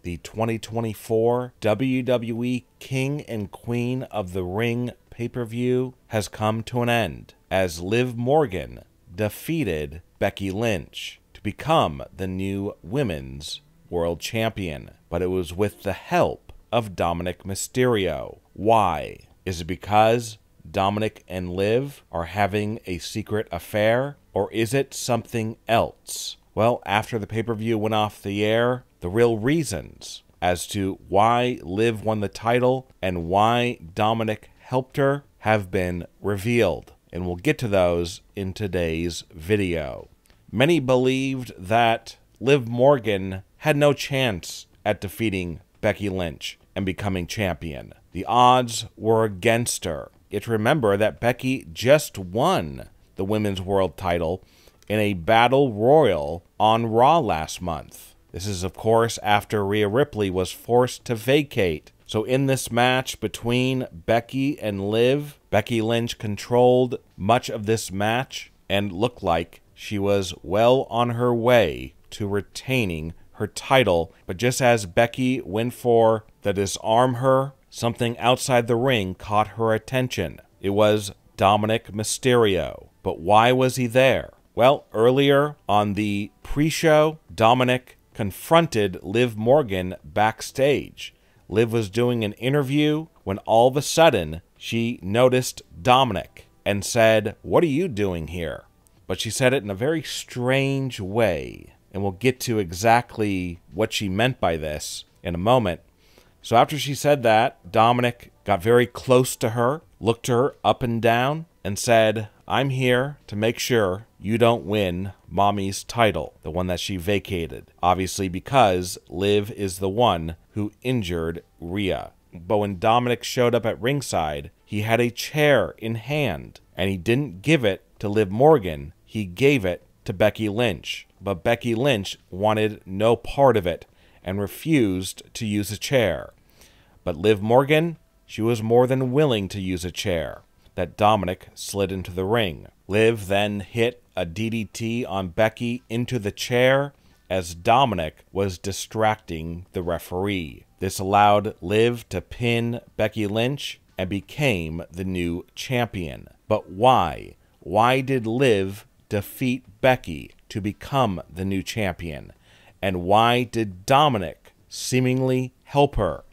the 2024 WWE King and Queen of the Ring pay-per-view has come to an end as Liv Morgan defeated Becky Lynch to become the new Women's World Champion. But it was with the help of Dominik Mysterio. Why? Is it because Dominik and Liv are having a secret affair, or is it something else? Well, after the pay-per-view went off the air, the real reasons as to why Liv won the title and why Dominik helped her have been revealed, and we'll get to those in today's video. Many believed that Liv Morgan had no chance at defeating Becky Lynch and becoming champion. The odds were against her. Yet remember that Becky just won the Women's World title in a battle royal on Raw last month. This is, of course, after Rhea Ripley was forced to vacate. So in this match between Becky and Liv, Becky Lynch controlled much of this match and looked like she was well on her way to retaining her title. But just as Becky went for the disarm her, something outside the ring caught her attention. It was Dominik Mysterio. But why was he there? Well, earlier on the pre-show, Dominik confronted Liv Morgan backstage. Liv was doing an interview when all of a sudden she noticed Dominik and said, "What are you doing here?" But she said it in a very strange way, and we'll get to exactly what she meant by this in a moment. So after she said that, Dominik got very close to her, looked her up and down, and said, "I'm here to make sure you don't win Mami's title," the one that she vacated. Obviously because Liv is the one who injured Rhea. But when Dominik showed up at ringside, he had a chair in hand, and he didn't give it to Liv Morgan, he gave it to Becky Lynch. But Becky Lynch wanted no part of it and refused to use a chair. But Liv Morgan, she was more than willing to use a chair that Dominik slid into the ring. Liv then hit a DDT on Becky into the chair as Dominik was distracting the referee. This allowed Liv to pin Becky Lynch and became the new champion. But why? Why did Liv defeat Becky to become the new champion? And why did Dominik seemingly help her?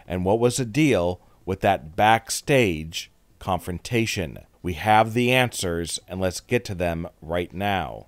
And what was the deal with that backstage confrontation? We have the answers, and let's get to them right now.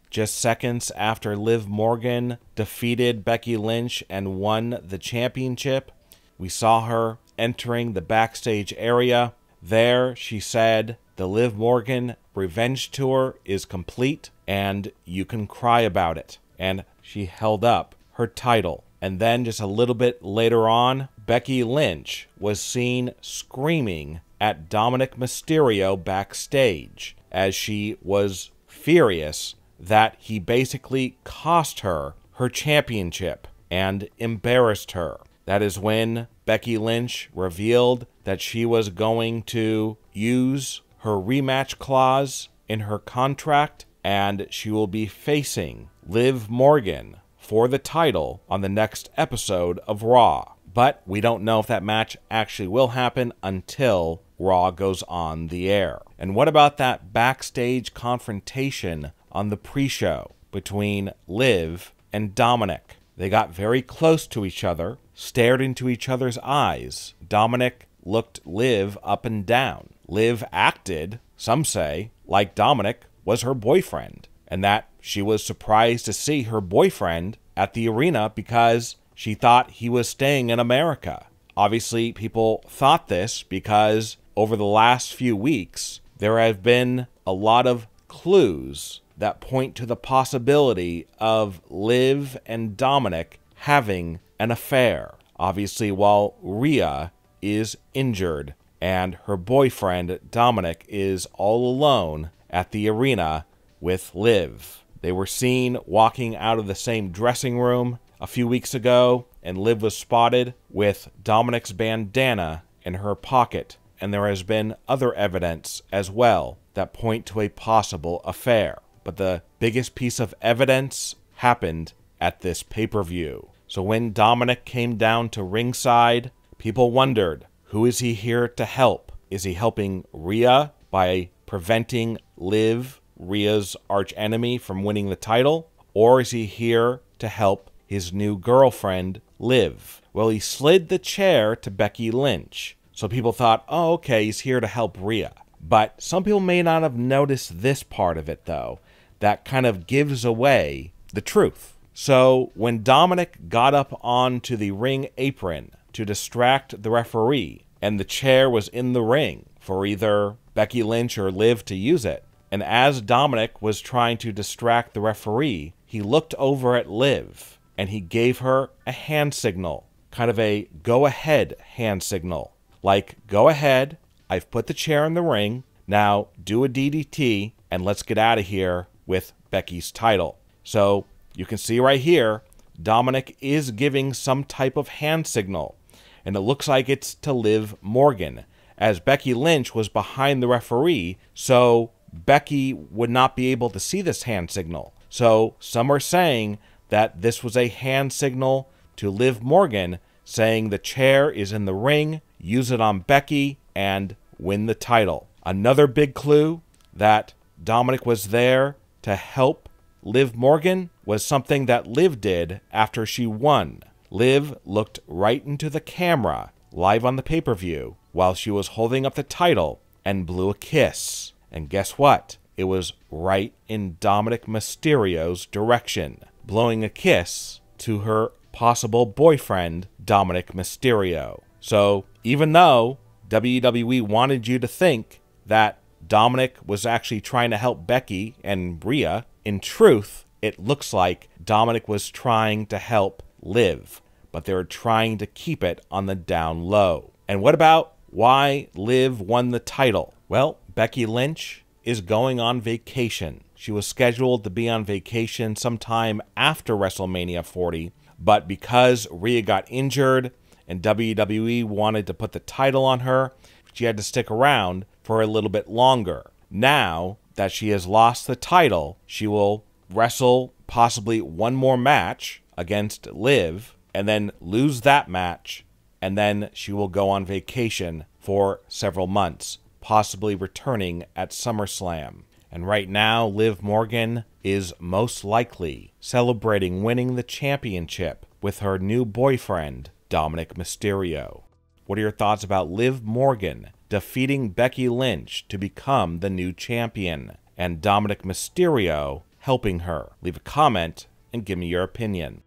Just seconds after Liv Morgan defeated Becky Lynch and won the championship, we saw her entering the backstage area. There, she said, "The Liv Morgan revenge tour is complete, and you can cry about it." And she held up her title. And then just a little bit later on, Becky Lynch was seen screaming at Dominik Mysterio backstage as she was furious that he basically cost her her championship and embarrassed her. That is when Becky Lynch revealed that she was going to use her rematch clause in her contract, and she will be facing Liv Morgan for the title on the next episode of Raw. But we don't know if that match actually will happen until Raw goes on the air. And what about that backstage confrontation on the pre-show between Liv and Dominik? They got very close to each other, stared into each other's eyes. Dominik looked Liv up and down. Liv acted, some say, like Dominik was her boyfriend, and that she was surprised to see her boyfriend at the arena because she thought he was staying in America. Obviously, people thought this because over the last few weeks, there have been a lot of clues that point to the possibility of Liv and Dominik having an affair. Obviously, while Rhea is injured and her boyfriend, Dominik, is all alone at the arena with Liv. They were seen walking out of the same dressing room a few weeks ago, and Liv was spotted with Dominik's bandana in her pocket, and there has been other evidence as well that point to a possible affair. But the biggest piece of evidence happened at this pay-per-view. So when Dominik came down to ringside, people wondered, who is he here to help? Is he helping Rhea by preventing Liv, Rhea's archenemy, from winning the title? Or is he here to help his new girlfriend, Liv? Well, he slid the chair to Becky Lynch. So people thought, oh, okay, he's here to help Rhea. But some people may not have noticed this part of it, though. That kind of gives away the truth. So when Dominik got up onto the ring apron to distract the referee, and the chair was in the ring for either Becky Lynch or Liv to use it, and as Dominik was trying to distract the referee, he looked over at Liv, and he gave her a hand signal, kind of a go-ahead hand signal. Like, go ahead, I've put the chair in the ring, now do a DDT, and let's get out of here with Becky's title. So you can see right here, Dominik is giving some type of hand signal, and it looks like it's to Liv Morgan, as Becky Lynch was behind the referee, so Becky would not be able to see this hand signal. So some are saying that this was a hand signal to Liv Morgan, saying the chair is in the ring, use it on Becky, and win the title. Another big clue that Dominik was there to help Liv Morgan was something that Liv did after she won. Liv looked right into the camera, live on the pay-per-view, while she was holding up the title, and blew a kiss. And guess what? It was right in Dominik Mysterio's direction, blowing a kiss to her possible boyfriend, Dominik Mysterio. So even though WWE wanted you to think that Dominik was actually trying to help Becky and Rhea, in truth, it looks like Dominik was trying to help Liv, but they were trying to keep it on the down low. And what about why Liv won the title? Well, Becky Lynch is going on vacation. She was scheduled to be on vacation sometime after WrestleMania 40, but because Rhea got injured and WWE wanted to put the title on her, she had to stick around for a little bit longer. Now that she has lost the title, she will wrestle possibly one more match against Liv, and then lose that match, and then she will go on vacation for several months, possibly returning at SummerSlam. And right now, Liv Morgan is most likely celebrating winning the championship with her new boyfriend, Dominik Mysterio. What are your thoughts about Liv Morgan defeating Becky Lynch to become the new champion, and Dominik Mysterio helping her? Leave a comment and give me your opinion.